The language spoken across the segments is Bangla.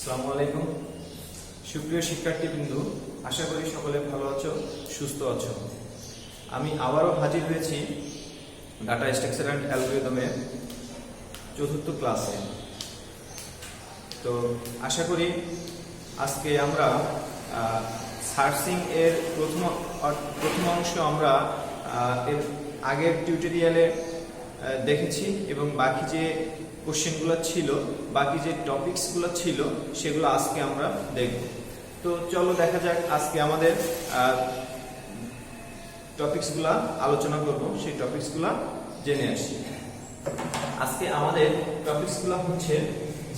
আসসালামু আলাইকুম সুপ্রিয় শিক্ষার্থীবৃন্দ, আশা করি সকলে ভালো আছো, সুস্থ আছো। আমি আবারও হাজির হয়েছি ডাটা স্ট্রাকচার অ্যান্ড অ্যালগরিদমের চতুর্থ ক্লাসে। তো আশা করি আজকে আমরা সার্চিং এর প্রথম অংশ আমরা এর আগের টিউটোরিয়ালে দেখেছি এবং বাকি যে কোশ্চেনগুলো ছিল, বাকি যে টপিকসগুলো ছিল সেগুলো আজকে আমরা দেখব। তো চলো দেখা যাক আজকে আমাদের টপিকসগুলো আলোচনা করব, সেই টপিকসগুলো জেনে আসি। আজকে আমাদের টপিকসগুলো হচ্ছে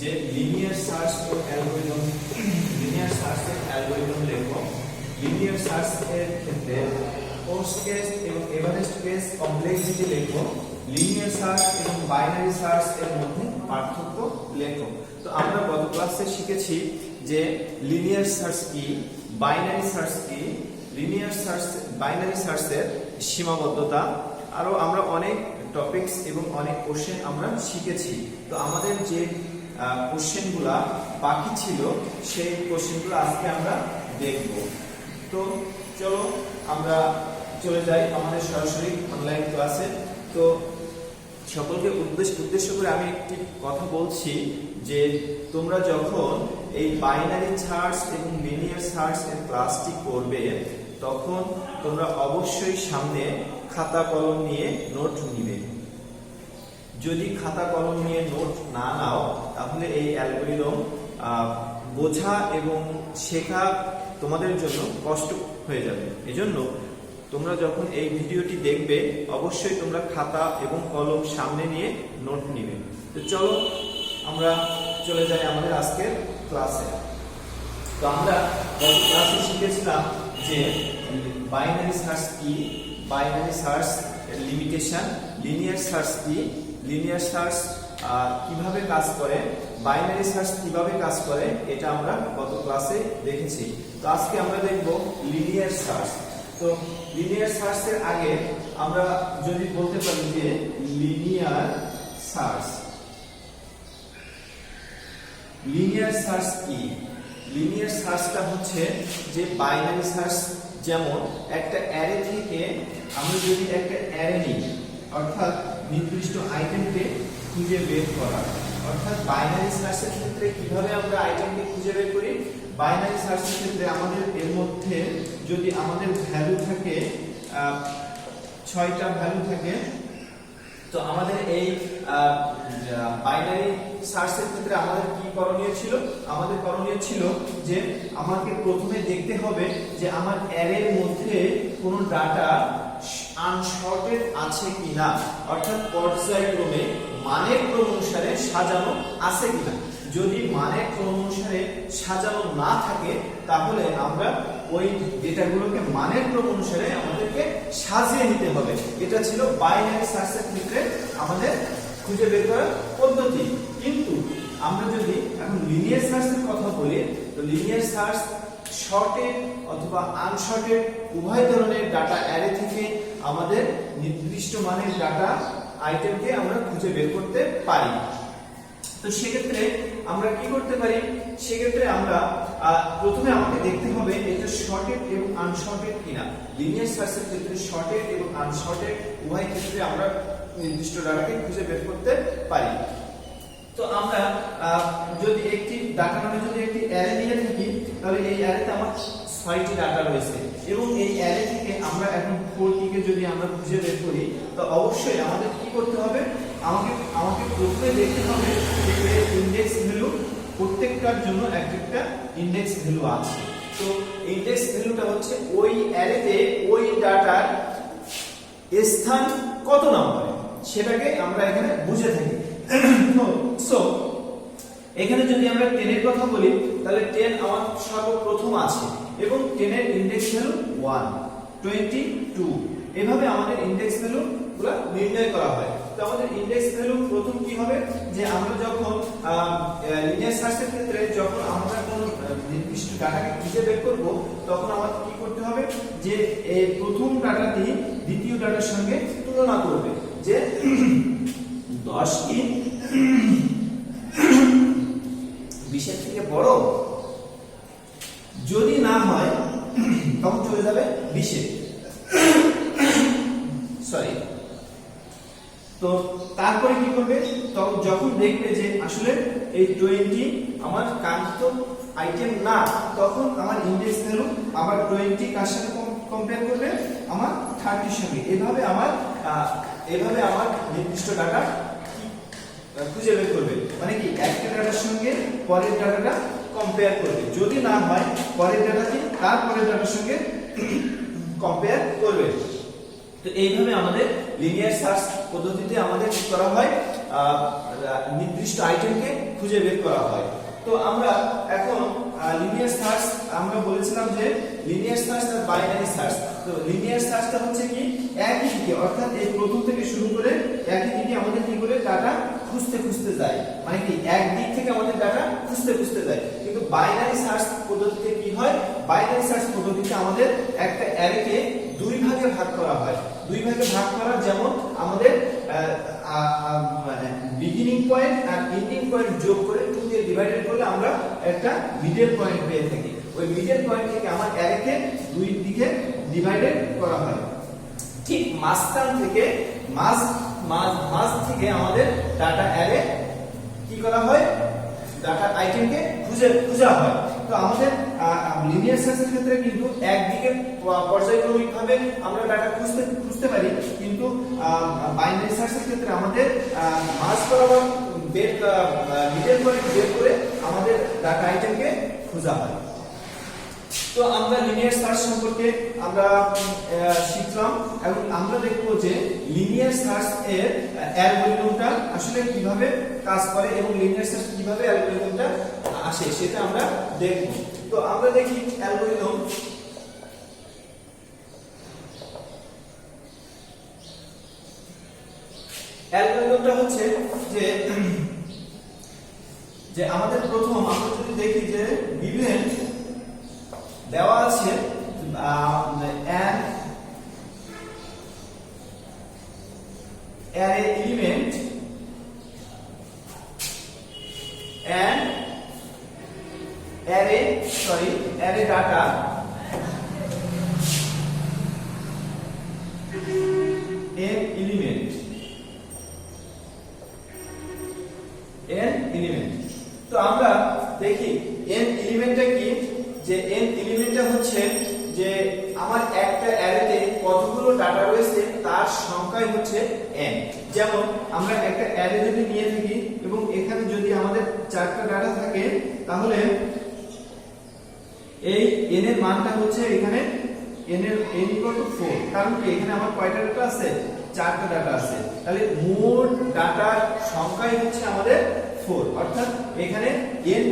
যে linear search algorithm, linear search algorithm লিখব। লিনিয়ার সার্চ এর ক্ষেত্রে কোর্স কেস এবং এভারেস্ট কেস কমপ্লেক্সিটি লিখব। লিনিয়ার সার্চ এবং বাইনারি সার্চ এর মধ্যে পার্থক্য লেখো। তো আমরা গত ক্লাসে শিখেছি যে লিনিয়ার সার্চ কি, বাইনারি সার্চ কি, লিনিয়ার সার্চ বাইনারি সার্চের সীমাবদ্ধতা, আরো আমরা অনেক টপিকস এবং অনেক কোশ্চেন আমরা শিখেছি। তো আমাদের যে কোশ্চেনগুলা বাকি ছিল সেই কোশ্চেনগুলো আজকে আমরা দেখব। তো চলো আমরা চলে যাই আমাদের সরাসরি অনলাইন ক্লাসে। তো সকলকে উদ্দেশ্য করে আমি একটি কথা বলছি যে তোমরা যখন এই বাইনারি সার্চ এবং লিনিয়ার সার্চ এর ক্লাসটি করবে তখন তোমরা অবশ্যই সামনে খাতা কলম নিয়ে নোট নিবে। যদি খাতা কলম নিয়ে নোট না নাও তাহলে এই অ্যালগরিদম বোঝা এবং শেখা তোমাদের জন্য কষ্ট হয়ে যাবে। এজন্য তোমরা যখন এই ভিডিওটি দেখবে অবশ্যই তোমরা খাতা এবং কলম সামনে নিয়ে নোট নিবে। তো চলো আমরা চলে যাই আমাদের আজকের ক্লাসে। তো আমরা গত ক্লাসে শিখেছিলাম যে বাইনারি সার্চ কি, binary search limitation, linear search কি, লিনিয়ার সার্চ কিভাবে কাজ করে, বাইনারি সার্চ কিভাবে কাজ করে, এটা আমরা গত ক্লাসে দেখেছি। তো আজকে আমরা দেখব লিনিয়ার সার্চ। তো লিনিয়ার সার্চের আগে আমরা যদি বলতে পারি যে লিনিয়ার সার্চ, লিনিয়ার সার্চ কি? লিনিয়ার সার্চটা হচ্ছে যে বাইনারি সার্চ, যেমন একটা অ্যারে থেকে আমরা যদি একটা অ্যারে নিই, অর্থাৎ নির্দিষ্ট আইটেমকে খুঁজে বের করা। অর্থাৎ বাইনারি সার্চের ক্ষেত্রে কিভাবে আমরা আইটেমকে খুঁজে বের করি? বাইনারি সার্চের ক্ষেত্রে আমাদের এর মধ্যে যদি আমাদের ভ্যালু থাকে 6টা ভ্যালু থাকে, তো আমাদের এই বাইনারি সার্চের ক্ষেত্রে আমাদের কি করণীয় ছিল? আমাদের করণীয় ছিল যে আমাকে প্রথমে দেখতে হবে যে আমার অ্যারের মধ্যে কোনো ডাটা আনসর্টেড আছে কিনা, অর্থাৎ পর্যায়ক্রমে মানের ক্রম অনুসারে সাজানো আছে কিনা। যদি মানের ক্রম অনুসারে সাজানো না থাকে তাহলে আমরা ওই ডেটাগুলোকে মানের ক্রম অনুসারে আমাদেরকে সাজিয়ে নিতে হবে। এটা ছিল বাইনারি সার্চের ক্ষেত্রে আমাদের খুঁজে বের করার পদ্ধতি। কিন্তু আমরা যদি এখন লিনিয়ার সার্চের কথা বলি, তো লিনিয়ার সার্চ শর্টেড অথবা আনশর্টেড উভয় ধরনের ডাটা অ্যারে থেকে আমাদের নির্দিষ্ট মানের ডাটা আইটেমকে আমরা খুঁজে বের করতে পারি। তো সেক্ষেত্রে আমরা কি করতে পারি? সেক্ষেত্রে আমরা প্রথমে আমাকে দেখতে হবে এটা শর্টেড এবং আনশর্টেড কিনা। লিনিয়ার সার্চের ক্ষেত্রে শর্টেড এবং আনশর্টেড উভয় ক্ষেত্রে আমরা নির্দিষ্ট ডাটাকে খুঁজে বের করতে পারি। তো আমরা যদি একটি ডাটা নামে যদি একটি অ্যারে নিয়ে থাকি তাহলে এই অ্যারেতে আমার 6টি ডাটা রয়েছে এবং এই অ্যারে থেকে আমরা এখন 4টিকে যদি আমরা খুঁজে বের করি তো অবশ্যই আমাদের কি করতে হবে? আমাকে প্রথমে দেখতে হবে যে এর ইনডেক্স ভ্যালু, প্রত্যেকটার জন্য একটা ইনডেক্স ভ্যালু আছে। তো ইনডেক্স ভ্যালুটা হচ্ছে ওই অ্যারেতে ওই ডাটার স্থান কত নম্বরে সেটাকে আমরা এখানে বুঝে থাকি। সো এখানে যদি আমরা 10 এর কথা বলি তাহলে 10 আমার সর্বপ্রথম আছে এবং 10 এর ইনডেক্স ভ্যালু 1, 22, এভাবে আমাদের ইনডেক্স ভ্যালু গুলো নির্ণয় করা হয়। তো আমাদের ইনডেক্স ভ্যালু প্রথম কি হবে যে আমরা যখন লিনিয়ার সার্চের ক্ষেত্রে যখন আমরা কোন নির্দিষ্ট ডাটাকে খুঁজে বের করব তখন আমাদের কি করতে হবে যে এই প্রথম ডাটাটি দ্বিতীয় ডাটার সঙ্গে তুলনা করবে যে 10 কি 20 এর থেকে বড় যদি না হয় তখন চলে যাবে 20-এ। সরি। তো তারপরে কি করবে, তখন যখন দেখবে যে আসলে এই 20 আমার কাঙ্ক্ষিত আইটেম না, তখন আমার ইনডেক্স ভ্যালু আবার 20 কার সাথে কম্পেয়ার করবে, আমার 30 সঙ্গে। এভাবে আমার নির্দিষ্ট ডাটা খুঁজে বের করবে, মানে কি একটা ডাটার সঙ্গে পরের ডাটাটা কম্পেয়ার করবে, যদি না হয় পরের ডাটাটি তারপরের ডাটার সঙ্গে কম্পেয়ার করবে। তো এইভাবে আমাদের লিনিয়ার সার্চ পদ্ধতিতে আমাদের কি করা হয়, নির্দিষ্ট আইটেমকে খুঁজে বের করা হয়। তো আমরা এখন লিনিয়ার সার্চ, আমরা বলেছিলাম যে লিনিয়ার সার্চ আর বাইনারি সার্চ। তো লিনিয়ার সার্চটা হচ্ছে কি একই দিকে, অর্থাৎ এই প্রথম থেকে শুরু করে একই দিকে আমাদের কি করে ডাটা খুঁজতে যায়, মানে কি এক দিক থেকে আমাদের ডাটা খুঁজতে যায়। কিন্তু বাইনারি সার্চ পদ্ধতিতে কি হয়, বাইনারি সার্চ পদ্ধতিতে আমাদের একটা অ্যারেকে দুই ভাগে ভাগ করা হয়। দুই ভাগে ভাগ করা, যেমন আমাদের বিগিনিং পয়েন্ট আর এন্ডিং পয়েন্ট যোগ করে 2 দিয়ে ডিভাইডেড করলে আমরা একটা মিডল পয়েন্ট পেয়ে থাকি। ওই মিডল পয়েন্ট থেকে আমার অ্যারেকে দুই দিকে ডিভাইডেড করা হয়। ঠিক মাঝখান থেকে মাঝ থেকে আমাদের ডাটা অ্যারে কি করা হয়, ডাটা আইটেমকে খোঁজা হয়। তো আমাদের লিনিয়ার সার্চের ক্ষেত্রে কিন্তু একদিকে পর্যায়ক্রমিকভাবে আমরা ডাটা খুঁজতে পারি, কিন্তু বাইনারি সার্চের ক্ষেত্রে আমাদের মাঝ বরাবর মিডল পয়েন্ট বের করে আমাদের ডাটা আইটেমকে খোঁজা হয়। তো আমরা লিনিয়ার সার্চ সম্পর্কে আমরা শিখলাম, এবং আমরা দেখব যে লিনিয়ার সার্চ এর অ্যালগরিদমটা আসলে কিভাবে কাজ করে এবং লিনিয়ার সার্চ কিভাবে অ্যালগরিদমটা আসে সেটা আমরা দেখব। তো আমরা দেখি অ্যালগরিদমটা হচ্ছে যে আমাদের প্রথম আমরা যদি দেখি যে গিভেন দেওয়া আছে an array element and array data n element। তো আমরা দেখি n এলিমেন্টটা কি, যে n এলিমেন্টটা হচ্ছে যে আমার একটা অ্যারেতে কতগুলো ডাটা রয়েছে তার সংখ্যাই হচ্ছে n। যেমন আমরা একটা অ্যারে যদি নিয়ে থাকি এবং এখানে যদি আমাদের 4টা ডাটা থাকে, তাহলে এই n এর মানটা হচ্ছে এখানে n এর n = 4। কারণ কি এখানে আমার কয়টা ডাটা আছে, 4টা ডাটা আছে। তাহলে মোট ডাটার সংখ্যাই হচ্ছে আমাদের 4, অর্থাৎ এখানে n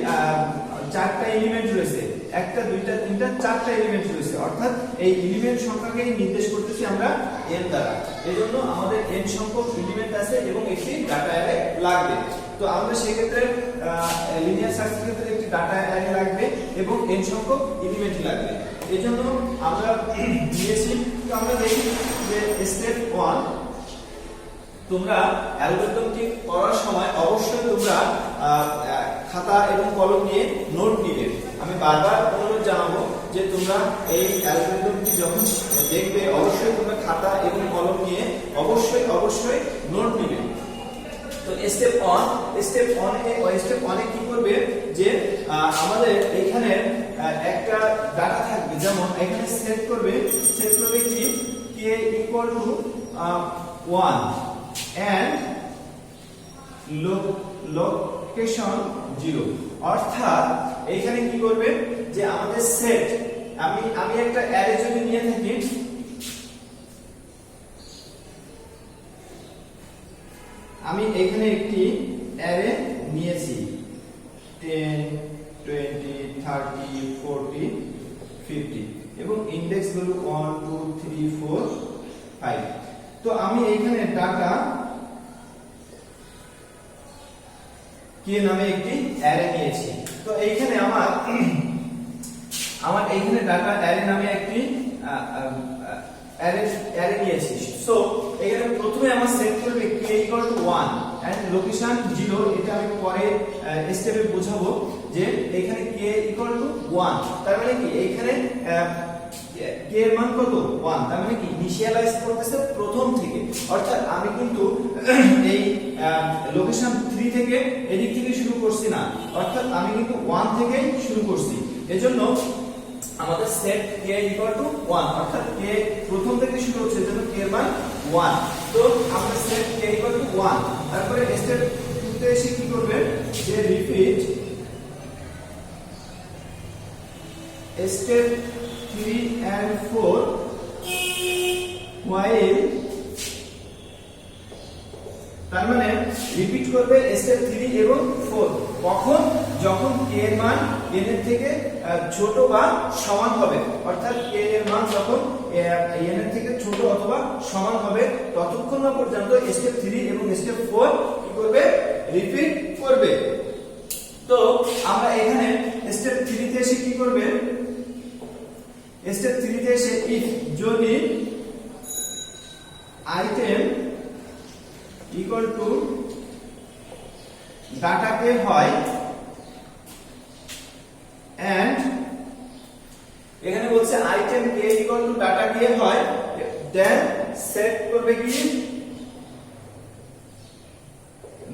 4টা এলিমেন্ট রয়েছে, 1 2 3 4টা এলিমেন্ট রয়েছে, অর্থাৎ এই এলিমেন্ট সংখ্যাকে নির্দেশ করতেছি আমরা n দ্বারা। এজন্য আমাদের n সংখ্যক এলিমেন্ট আছে এবং একটি ডাটা অ্যারে লাগবে। তো আমরা সেই ক্ষেত্রে লিনিয়ার সার্চের ক্ষেত্রে একটি ডাটা অ্যারে লাগবে এবং n সংখ্যক এলিমেন্ট লাগবে। এজন্য আমরা দিয়েছি। তো আমরা দেখি যে স্টেপ 1, তোমরা অ্যালগরিদমটি করার সময় অবশ্যই তোমরা খাতা এবং কলম নিয়ে নোট নিবে। আমি বারবার অনুরোধ জানাবো যে তোমরা এই অ্যালগরিদমটি যখন দেখবে অবশ্যই তোমরা খাতা এবং কলম নিয়ে অবশ্যই নোট নিবে। তো স্টেপ 1 কি করবে, যে আমাদের এখানে একটা ডাটা থাকবে, যেমন এখানে সেট করবে কি k = 1 and location 0। অর্থাৎ এখানে কি করবে, যে আমাদের সেট, আমি একটা অ্যারে যদি নিয়ে থাকি, আমি এখানে একটি অ্যারে নিয়েছি 10 20 30 40 50 এবং ইনডেক্স গুলো 1 2 3 4 5। তো আমি এখানে ডাটা কে নামে একটি অ্যারে নিয়েছি। তো এইখানে আমার এইখানে ডাটা অ্যারে নামে একটি অ্যারে নিয়েছি। সো এখানে প্রথমে আমার সেট করবে k = 1 এন্ড লোকেশন 0। এটা আমি পরে স্টেপে বোঝাবো যে যে এখানে k ইকুয়াল টু 1, তার মানে কি এখানে k এর মান কত 1, তার মানে কি ইনিশিয়ালাইজ করতেছে প্রথম থেকে, অর্থাৎ আমি কিন্তু এই লোকেশন 3 থেকে এদিক থেকে শুরু করছি না, অর্থাৎ আমি কিন্তু 1 থেকে শুরু করছি। এজন্য আমাদের সেট k ইকুয়াল টু 1, অর্থাৎ k প্রথম থেকে শুরু হচ্ছে, এজন্য k এর মান 1। তো আমরা সেট k ইকুয়াল টু 1, তারপরে স্টেপ 2 তে এসে কি করবে যে রিপিট স্টেপ 3 and 4 while, তার মানে রিপিট করবে স্টেপ 3 এবং 4 কখন, যখন k এর মান n এর থেকে ছোট বা সমান হবে, অর্থাৎ k এর মান যখন n এর থেকে ছোট অথবা সমান হবে ততক্ষণ না পর্যন্ত স্টেপ 3 এবং স্টেপ 4 কি করবে রিপিট করবে। তো আমরা এখানে স্টেপ 3 তে এসে কি করবে, স্টেপ 3 তে এসে ইফ যদি আইটেম ইকুয়াল টু ডাটা কে হয় এন্ড এখানে বলছে আইটেম কে ইকুয়াল টু ডাটা কে হয়, দেন সেট করবে কি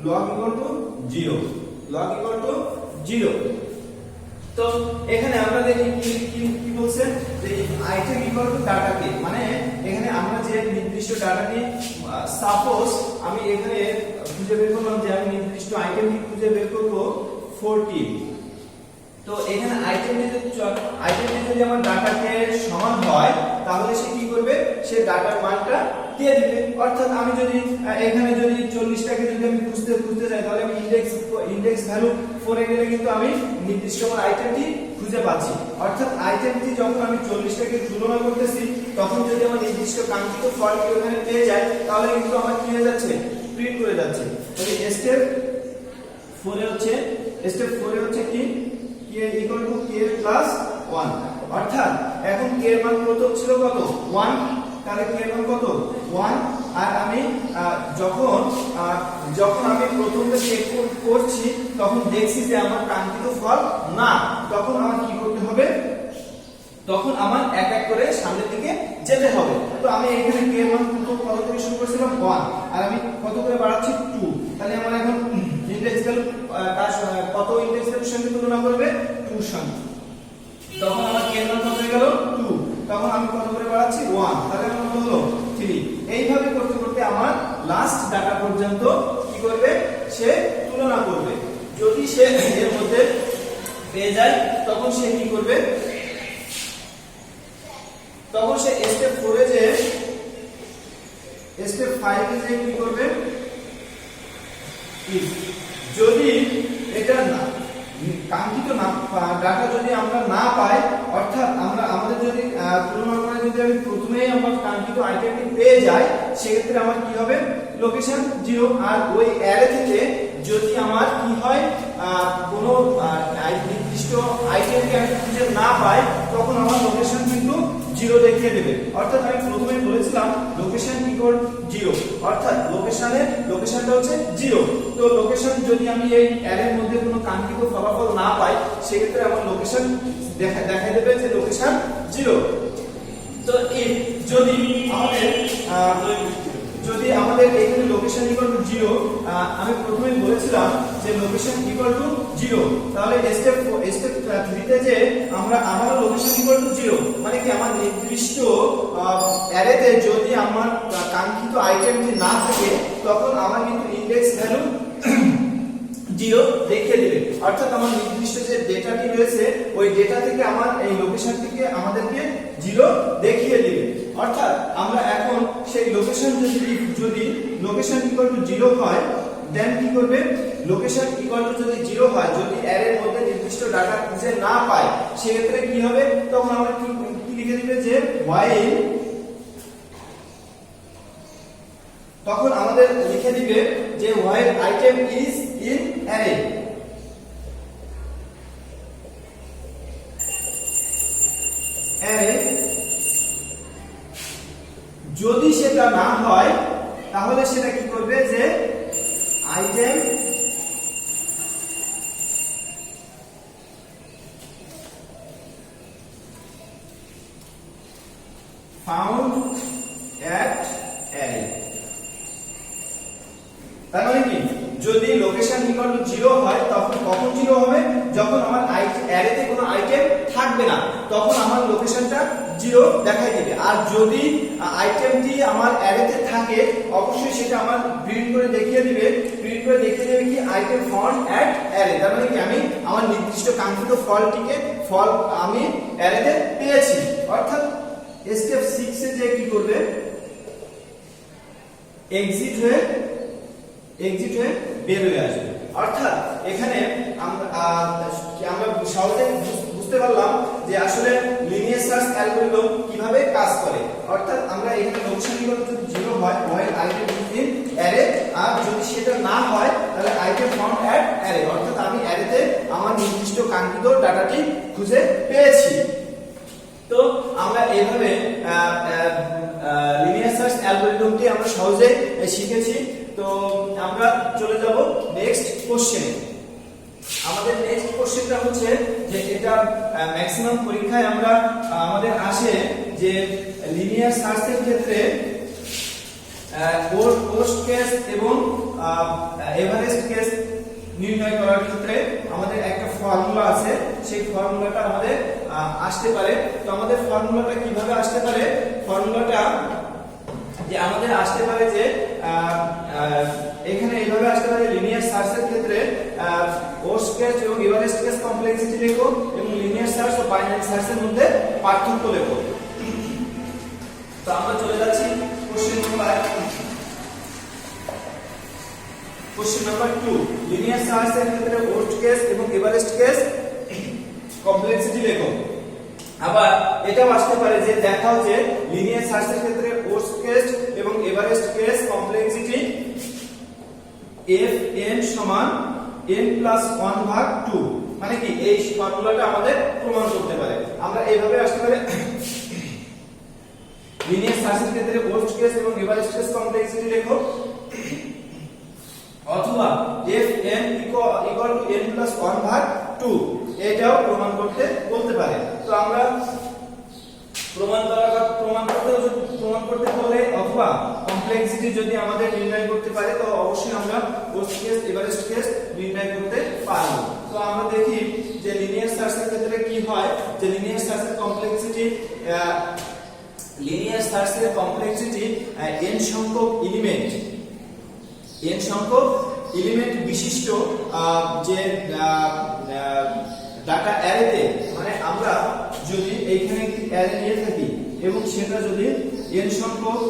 log equal to 0, log equal to 0। তো এখানে আমরা দেখি কি বলছে যে আইটেম ইকুয়াল টু ডাটা কে, মানে এখানে আমরা যে নির্দিষ্ট ডাটাটি, সাপোজ আমি এখানে খুঁজে বের করলাম যে আমি নির্দিষ্ট আইটেমটি খুঁজে বের করব 40। তো এখানে আইটেমটি যদি আমার ডাটা কে সমান হয় তাহলে সে কি করবে, সে ডাটার মানটা দিয়ে দিবে। অর্থাৎ আমি যদি এখানে যদি 40 টাকে যদি আমি খুঁজতে যাই তাহলে আমি ইনডেক্স ভ্যালু 4 এ গেলে কিন্তু আমি নির্দিষ্ট আমার আইটেমটি খুঁজে পাচ্ছি। অর্থাৎ আইটেমটি যখন আমি 40 টাকে তুলনা করতেছি তখন যদি আমার নির্দিষ্ট কাঙ্ক্ষিত ফলটি ওখানে পেয়ে যায় তাহলে কিন্তু আমার কি হয়ে যাচ্ছে, প্রিন্ট করে যাচ্ছে। তাহলে স্টেপ 4 এ হচ্ছে কি k equal to k plus 1, অর্থাৎ এখন k এর মান প্রথম ছিল কত 1, তাহলে k এর মান কত 1, আর আমি যখন আমি প্রথমে চেক করছি তখন দেখছি যে আমার কাঙ্ক্ষিত ফল না, তখন আমার কি করতে হবে, তখন আমার এক এক করে সামনের দিকে যেতে হবে। তো আমি এখানে k এর মান কত থেকে শুরু করেছিলাম 1, আর আমি কত করে বাড়াচ্ছি 2, তাহলে আমার এখন ইনডেক্স ভ্যালু কত ইনডেক্স ভ্যালুর সঙ্গে তুলনা করবে 2 এর সঙ্গে, তখন আমার k এর মান কত হয়ে গেল 2, তখন আমি কত করে বাড়াচ্ছি 1, তাহলে আমার কত হলো 3। এইভাবে করতে করতে আমার লাস্ট ডাটা পর্যন্ত কি করবে, সে তুলনা করবে। যদি সে এর মধ্যে পেয়ে যায় তখন সে কি করবে, তখন সে স্টেপ 4 এ যে স্টেপ 5 এ যে কি করবে, যদি এটা না কাঙ্ক্ষিত না ডাটা যদি আমরা না পাই, অর্থাৎ আমাদের যদি তুলনা করে যদি আমি প্রথমেই আমার কাঙ্ক্ষিত আইটেমটি পেয়ে যাই সেক্ষেত্রে আমার কি হবে লোকেশন 0, আর ওই অ্যারে থেকে যদি আমার কি হয় কোনো নির্দিষ্ট আইটেমকে আমি খুঁজে না পাই তখন আমার লোকেশন কিন্তু 0 দেখিয়ে দেবে। অর্থাৎ আমি প্রথমেই বলেছিলাম লোকেশন ইকুয়াল 0, অর্থাৎ লোকেশনটা হচ্ছে 0। তো লোকেশন যদি আমি এই অ্যারের মধ্যে কোনো কাঙ্ক্ষিত ফলাফল না পাই সেক্ষেত্রে আমার লোকেশন দেখাই দেবে যে লোকেশন 0। তো যদি আমাদের এখানে লোকেশন ইকুয়াল টু 0, আমি প্রথমেই বলেছিলাম যে লোকেশন ইকুয়াল টু 0, তাহলে স্টেপ 3 তে যে আমরা আমারও লোকেশন ইকুয়াল টু 0, মানে কি আমার নির্দিষ্ট অ্যারেতে যদি আমার কাঙ্ক্ষিত আইটেমটি না থাকে তখন আমার কিন্তু ইনডেক্স ভ্যালু 0 দেখিয়ে দেবে। অর্থাৎ আমার নির্দিষ্ট যে ডেটাটি রয়েছে ওই ডেটা থেকে আমার এই লোকেশনটিকে আমাদেরকে 0 দেখিয়ে দেবে। অর্থাৎ আমরা এখন সেই লোকেশন যদি লোকেশন ইকুয়াল টু 0 হয় দেন কি করবে, লোকেশন ইকুয়াল টু যদি 0 হয়, যদি অ্যারের মধ্যে নির্দিষ্ট ডাটা খুঁজে না পায় সেক্ষেত্রে কি হবে, তখন আমরা কি লিখে দিবে যে while, তখন আমাদের লিখে দিবে যে while item is in array, যদি সেটা না হয় তাহলে সেটা কি করবে যে item তার মানে কি যদি লোকেশন ইকুয়াল টু 0 হয় তখন কখন 0 হবে যখন আমার অ্যারেতে কোনো আইটেম থাকবে না তখন আমার লোকেশনটা 0 দেখাই দেবে আর যদি আইটেমটি আমার অ্যারেতে থাকে অবশ্যই সেটা আমার প্রিন্ট করে দেখিয়ে দিবে কি আইটেম ফাউন্ড অ্যাট অ্যারে তার মানে কি আমি আমার নির্দিষ্ট কাঙ্ক্ষিত ফল আমি অ্যারেতে পেয়েছি অর্থাৎ স্টেপ 6 এ যে কি করবে এক্সিট হয়ে বের হয়ে আসবে অর্থাৎ এখানে আমরা সহজে বুঝতে পারলাম যে আসলে লিনিয়ার সার্চ অ্যালগরিদম কিভাবে কাজ করে অর্থাৎ আমরা এখানে লোকেশন ইকুয়াল টু 0 হয় while item is in array আর যদি সেটা না হয় তাহলে item found at array অর্থাৎ আমি অ্যারেতে আমার নির্দিষ্ট কাঙ্ক্ষিত ডাটাটি খুঁজে পেয়েছি তো আমরা এইভাবে লিনিয়ার সার্চ অ্যালগরিদমটি আমরা সহজে শিখেছি তো আমরা চলে যাব নেক্সট কোশ্চেনে আমাদের নেক্সট কোশ্চেনটা হচ্ছে যে এটা ম্যাক্সিমাম পরীক্ষায় আমাদের আসে যে লিনিয়ার সার্চের ক্ষেত্রে পোস্ট কেস এবং এভারেস্ট কেস নির্ণয় করার ক্ষেত্রে আমাদের একটা ফর্মুলা আছে সেই ফর্মুলাটা আমাদের আসতে পারে তো আমাদের ফর্মুলাটা কিভাবে আসতে পারে ফর্মুলাটা যে আমাদের আসতে পারে যে এখানে এইভাবে আসতে পারে লিনিয়ার সার্চের ক্ষেত্রে পোস্ট কেস এবং এভারেস্ট কেস কমপ্লেক্সিটি লেখো এবং লিনিয়ার সার্চ ও বাইনারি সার্চের মধ্যে পার্থক্য লেখো তো আমরা চলে যাচ্ছি কোশ্চেন নাম্বার 2 লিনিয়ার সার্চের ক্ষেত্রে পোস্ট কেস এবং এভারেস্ট কেস কমপ্লেক্সিটি লেখো আবার এটাও আসতে পারে যে দেখাও যে লিনিয়ার সার্চের ক্ষেত্রে পোস্ট কেস এবং এভারেস্ট কেস কমপ্লেক্সিটি fn সমান n প্লাস 1 ভাগ 2 মানে কি এই ফর্মুলাটা আমাদের প্রমাণ করতে পারে আমরা এইভাবে আসতে পারে লিনিয়ার সার্চের ক্ষেত্রে পোস্ট কেস এবং এভারেস্ট কেস কমপ্লেক্সিটি লেখো অথবা fn equal to n plus 1 ভাগ 2 এটাও প্রমাণ করতে বলতে পারে তো আমরা প্রমাণ করতে হলে অথবা কমপ্লেক্সিটি যদি আমাদের নির্ণয় করতে পারে তো অবশ্যই আমরা পোস্ট কেস এভারেস্ট কেস নির্ণয় করতে পারব তো আমরা দেখি যে লিনিয়ার সার্চের ক্ষেত্রে কি হয় যে লিনিয়ার সার্চের কমপ্লেক্সিটি n সংখ্যক এলিমেন্ট বিশিষ্ট যে ডাটা অ্যারেতে মানে আমরা যদি এইখানে একটি অ্যারে নিয়ে থাকি এবং সেটা যদি n সংখ্যক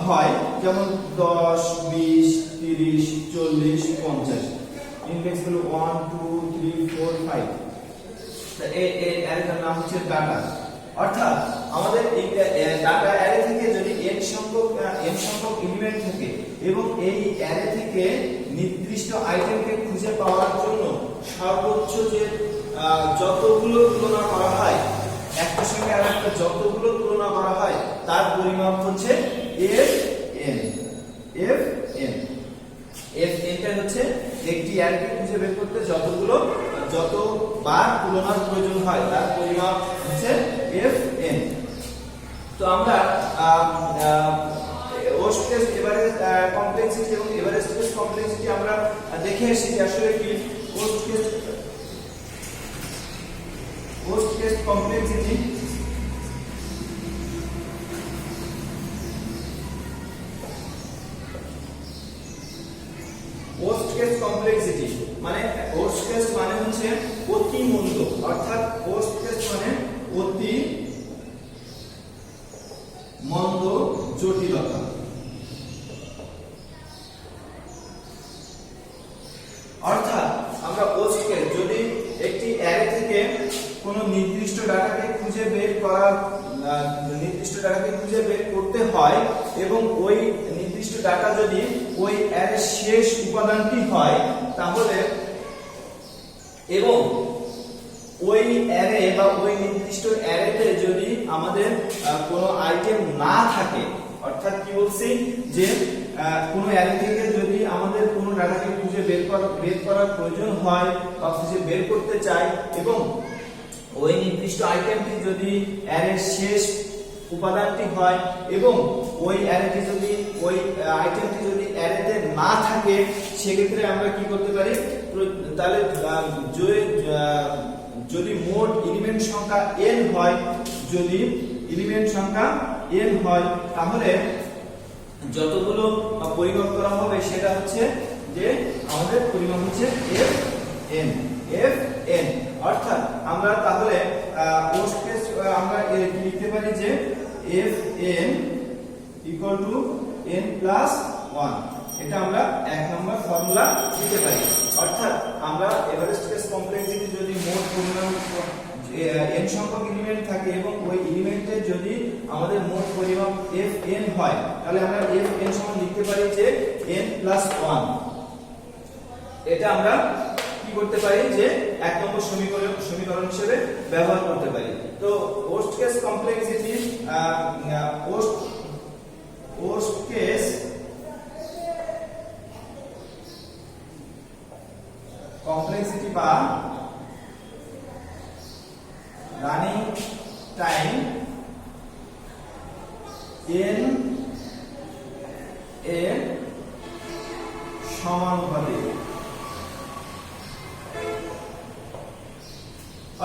হয় যেমন 10 20 30 40 50 ইনডেক্স হলো 1 2 3 4 5 এই অ্যারেটার নাম হচ্ছে ডাটা অর্থাৎ আমাদের এই ডাটা অ্যারে থেকে যদি n সংখ্যক এলিমেন্ট থাকে এবং এই অ্যারে থেকে নির্দিষ্ট আইটেমকে খুঁজে পাওয়ার জন্য সর্বোচ্চ যে যতগুলো তুলনা করা হয় একটার সঙ্গে আরেকটা যতগুলো তুলনা করা হয় তার পরিমাপ হচ্ছে fn হচ্ছে একটি অ্যারেকে খুঁজে বের করতে যতবার তুলনার প্রয়োজন হয় তার পরিমাপ হচ্ছে fn তো আমরা পোস্ট কেস কমপ্লেক্সিটি এবং এভারেস্ট কেস কমপ্লেক্সিটি আমরা দেখে এসেছি আসলে কি পোস্ট কেস কমপ্লেক্সিটি মানে পোস্ট কেস মানে হচ্ছে অতি মন্দ অর্থাৎ পোস্ট কেস মানে অতি মন্দ জটিলতা অর্থাৎ আমরা পোস্ট কেস যদি একটি অ্যারে থেকে কোনো নির্দিষ্ট ডাটাকে খুঁজে বের করতে হয় এবং ওই নির্দিষ্ট ডাটা যদি ওই অ্যারের শেষ উপাদানটি হয় তাহলে এবং ওই অ্যারে বা ওই নির্দিষ্ট অ্যারেতে যদি আমাদের কোনো আইটেম না থাকে অর্থাৎ কি বলছি যে কোনো অ্যারে থেকে যদি আমাদের কোনো ডাটাকে খুঁজে বের করার প্রয়োজন হয় বা খুঁজে বের করতে চাই এবং ওই নির্দিষ্ট আইটেমটি যদি অ্যারের শেষ উপাদানটি হয় এবং ওই অ্যারেটি যদি ওই আইটেমটি যদি অ্যারেতে না থাকে সেক্ষেত্রে আমরা কি করতে পারি, তাহলে যদি মোট এলিমেন্ট সংখ্যা n হয়, যদি এলিমেন্ট সংখ্যা n হয়, তাহলে যতগুলো পরিমাপ করা হবে সেটা হচ্ছে যে আমাদের পরিমাপ হচ্ছে fn। অর্থাৎ আমরা তাহলে পোস্ট কেস আমরা লিখতে পারি যে fn equal to n plus 1। এটা আমরা এক নম্বর ফর্মুলা দিতে পারি। অর্থাৎ আমরা এভারেস্ট কেস কমপ্লেক্সিটি যদি মোট পরিমাণ n সংখ্যক এলিমেন্ট থাকে এবং ওই এলিমেন্টের যদি আমাদের মোট পরিমাণ fn হয়, তাহলে আমরা fn সমান লিখতে পারি যে n প্লাস 1। এটা আমরা কি করতে পারি যে এক নম্বর সমীকরণ হিসেবে ব্যবহার করতে পারি। তো post case complexity post case complexity বা রানিং টাইম n এর সমানুপাতিক।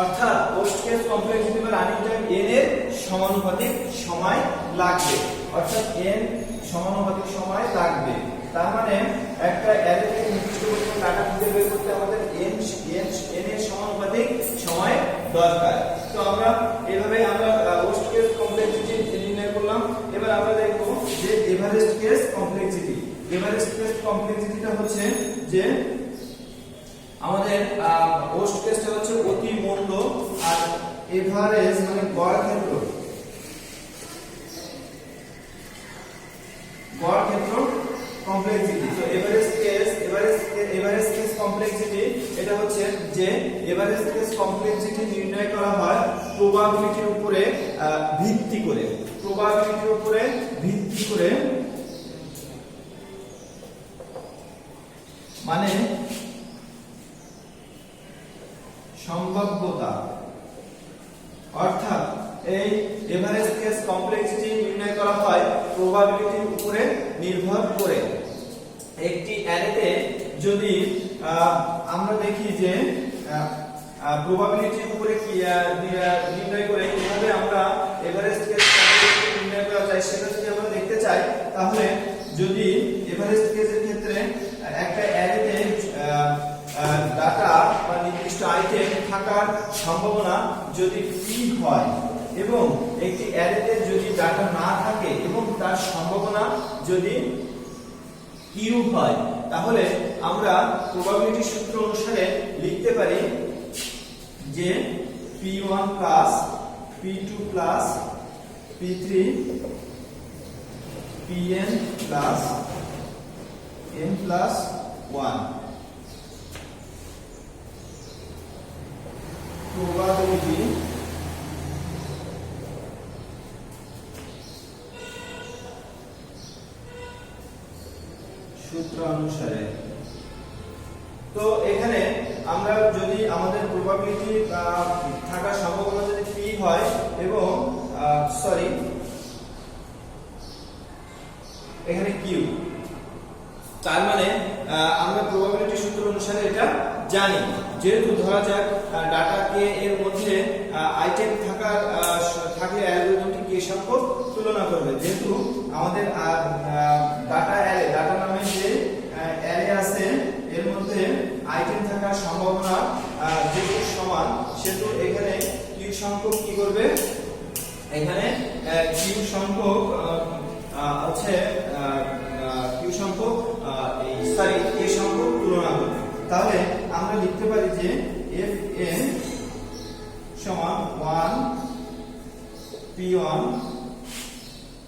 অর্থাৎ পোস্ট কেস কমপ্লেক্সিটি বা রানিং টাইম n এর সমানুপাতিক সময় লাগবে, অর্থাৎ n সমানুপাতিক সময় লাগবে। তার মানে একটা অ্যারে থেকে নির্দিষ্ট পরিমাণ ডাটা খুঁজে বের করতে আমাদের n এর সমানুপাতিক সময় দরকার। তো আমরা এভাবে আমরা পোস্ট কেস কমপ্লেক্সিটি নির্ণয় করলাম। এবার আমরা দেখব যে average case complexity. Average case কমপ্লেক্সিটিটা হচ্ছে যে আমাদের পোস্ট কেসটা হচ্ছে অতি মন্দ, আর এভারেজ মানে গড় ক্ষেত্র কমপ্লেক্সিটি। তো এভারেস্ট কেস কমপ্লেক্সিটি এটা হচ্ছে যে এভারেস্ট কেস কমপ্লেক্সিটি নির্ণয় করা হয় প্রবাবিলিটির উপরে ভিত্তি করে, মানে সম্ভাব্যতা। অর্থাৎ এই এভারেস্ট কেস কমপ্লেক্সিটি নির্ণয় করা হয় প্রবাবিলিটির উপরে নির্ভর করে। একটি অ্যারেতে যদি আমরা দেখি যে প্রবাবিলিটির উপরে কি নির্ণয় করে কিভাবে আমরা এভারেস্ট কেস কমপ্লেক্সিটি নির্ণয় করা যায় সেটা যদি আমরা দেখতে চাই, তাহলে যদি এভারেস্ট কেসের ক্ষেত্রে একটা অ্যারেতে ডাটা বা নির্দিষ্ট আইটেম থাকার সম্ভাবনা যদি p হয় এবং একটি অ্যারেতে যদি ডাটা না থাকে এবং তার সম্ভাবনা যদি q হয়, তাহলে আমরা প্রবাবিলিটি সূত্র অনুসারে লিখতে পারি যে p1 plus p2 plus p3 pn plus n plus 1। probability সূত্র অনুসারে। তো এখানে আমরা যদি আমাদের প্রবাবিলিটি থাকার সম্ভাবনা যদি p হয় এবং এখানে q, তার মানে আমরা প্রবাবিলিটি সূত্র অনুসারে এটা জানি। যেহেতু ধরা যাক ডাটা কে এর মধ্যে আইটেম থাকলে অ্যালগরিদমটি কে সংখ্যক তুলনা করবে। যেহেতু আমাদের ডাটা নামে যে অ্যারে আছে এর মধ্যে আইটেম থাকার সম্ভাবনা যেহেতু সমান, সেহেতু এখানে কিউ সংখ্যক কি করবে, এখানে কিউ সংখ্যক হচ্ছে কিউ সংখ্যক কে সংখ্যক তুলনা করবে। তাহলে আমরা লিখতে পারি যে fn সমান 1 p1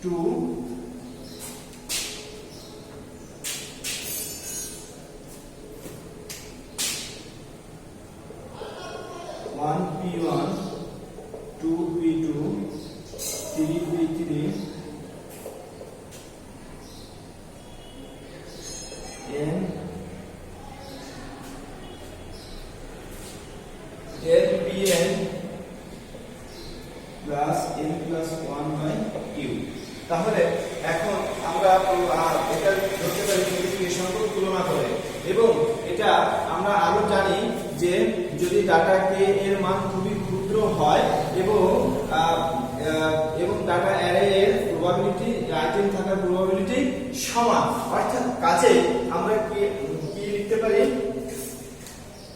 2 1 p1 2 p2 3 p3 n pn plus n plus 1 by q। তাহলে তুলনা করে। এবং এটা আমরা আরো জানি যে যদি ডাটা কে এর মান খুবই ক্ষুদ্র হয় এবং ডাটা অ্যারে এর প্রবাবিলিটি আইটেম থাকার প্রবাবিলিটি সমান, অর্থাৎ কাজেই আমরা কি লিখতে পারি,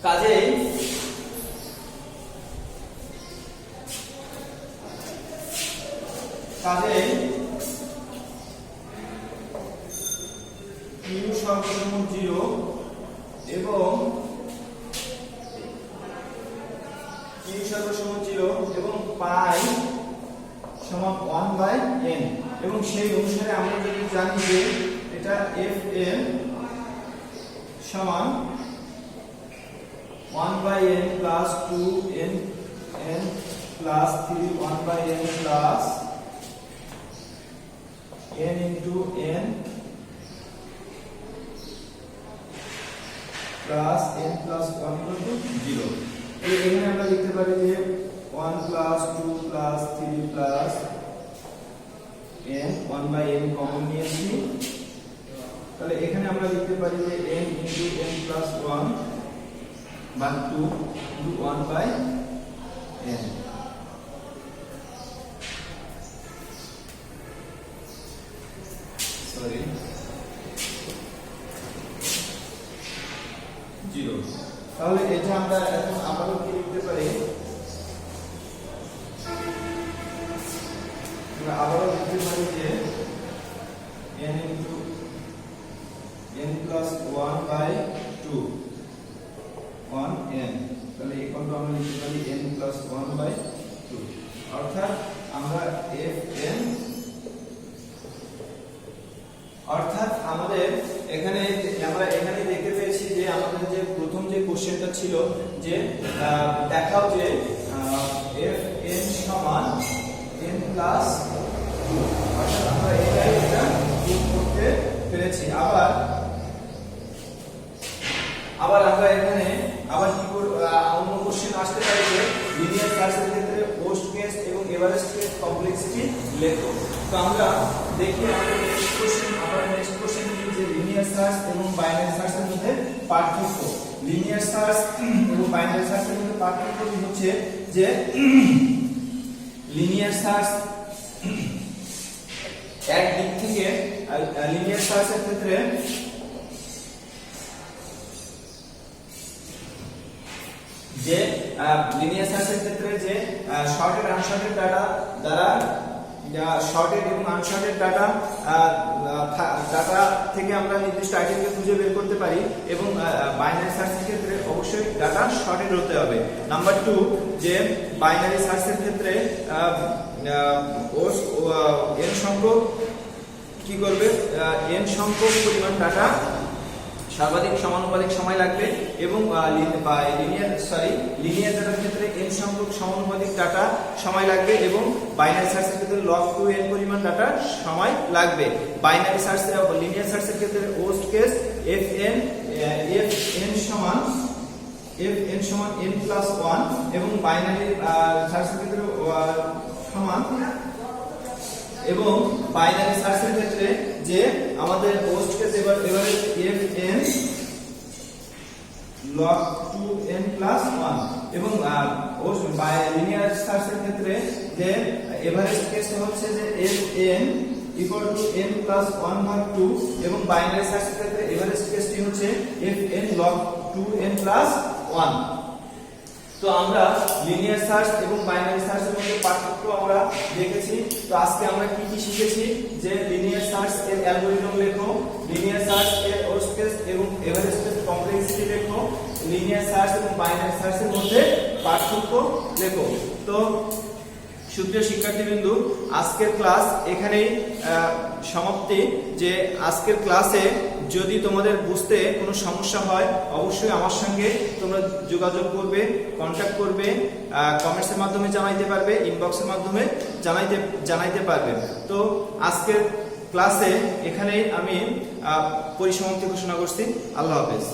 কাজেই কিউ সর্বসম 0 এবং কিউ সর্বসম 0 এবং পাই সমান 1/n, এবং সেই অনুসারে আমরা যদি জানি যে এটা fn সমান 1/n plus 2n n plus 3 1/n plus n into n plus n plus 1 equal to 0। এখানে আমরা লিখতে পারি যে 1 plus 2 plus 3 plus n 1/n common নিয়েছি, তাহলে এখানে আমরা লিখতে পারি যে n into n plus 1 by 2 into 1/n। Sorry 0। তাহলে এটা আমরা এখন আবারও কি লিখতে পারি, আমরা আবারও লিখতে পারি যে n into n plus 1/2 1n, তাহলে এখন তো আমরা লিখতে পারি n plus 1/2, অর্থাৎ আমরা fn, অর্থাৎ আমাদের এখানে আমরা এখানে দেখতে পেয়েছি যে আমাদের যে প্রথম যে কোশ্চেনটা ছিল যে দেখাও যে fn সমান n plus 2, অর্থাৎ আমরা এটা প্রুভ করতে পেরেছি। আবার আমরা এখানে আবার কি অন্য কোশ্চেন আসতে পারে যে লিনিয়ার সার্চের ক্ষেত্রে পোস্ট কেস এবং এভারেস্ট কেস কমপ্লেক্সিটি লেখো। তো আমরা দেখি আমাদের নেক্সট কোশ্চেন কি, যে লিনিয়ার সার্চ এবং বাইনারি সার্চের মধ্যে পার্থক্য। লিনিয়ার সার্চ এবং বাইনারি সার্চের মধ্যে পার্থক্য হচ্ছে যে লিনিয়ার সার্চ এক দিক থেকে লিনিয়ার সার্চের ক্ষেত্রে যে লিনিয়ার সার্চের ক্ষেত্রে যে শর্টেড আনশর্টেড ডাটা দ্বারা শর্টেড এবং আনশর্টেড ডাটা থেকে আমরা নির্দিষ্ট আইটেমকে খুঁজে বের করতে পারি, এবং বাইনারি সার্চের ক্ষেত্রে অবশ্যই ডাটা শর্টেড হতে হবে। নাম্বার 2, যে বাইনারি সার্চের ক্ষেত্রে n সংখ্যক কি করবে, n সংখ্যক পরিমাণ ডাটা সর্বাধিক সমানুপাতিক সময় লাগবে, এবং লিনিয়ার ডাটার ক্ষেত্রে n সংখ্যক সমানুপাতিক ডাটা সময় লাগবে, এবং বাইনারি সার্চের ক্ষেত্রে log 2n পরিমাণ ডাটা সময় লাগবে। বাইনারি সার্চ লিনিয়ার সার্চের ক্ষেত্রে হোস্ট কেস fn সমান n plus 1, এবং বাইনারি সার্চের ক্ষেত্রে সমান, এবং বাইনারি সার্চের ক্ষেত্রে যে আমাদের host case average fn log 2n plus 1, এবং লিনিয়ার সার্চের ক্ষেত্রে যে এভারেজ কেস হচ্ছে যে fn equal to n plus 1/2, এবং বাইনারি সার্চের ক্ষেত্রে এভারেজ কেসটি হচ্ছে fn log 2n plus 1। তো আমরা লিনিয়ার সার্চ এবং বাইনারি সার্চের মধ্যে পার্থক্য আমরা দেখেছি। তো আজকে আমরা কি কি শিখেছি, যে লিনিয়ার সার্চ এর অ্যালগরিদম লেখো, লিনিয়ার সার্চ এর হোস্ট কেস এবং এভারেজ কেস কমপ্লেক্সিটি লেখো, লিনিয়ার সার্চ এবং বাইনারি সার্চের মধ্যে পার্থক্য লেখো। তো সুপ্রিয় শিক্ষার্থীবৃন্দ, আজকের ক্লাস এখানেই সমাপ্তি। যে আজকের ক্লাসে যদি তোমাদের বুঝতে কোনো সমস্যা হয় অবশ্যই আমার সঙ্গে তোমরা যোগাযোগ করবে, কন্ট্যাক্ট করবে, কমেন্টসের মাধ্যমে জানাইতে পারবে, ইনবক্সের মাধ্যমে জানাইতে পারবে। তো আজকের ক্লাসে এখানেই আমি পরিসমাপ্তি ঘোষণা করছি। আল্লাহ হাফেজ।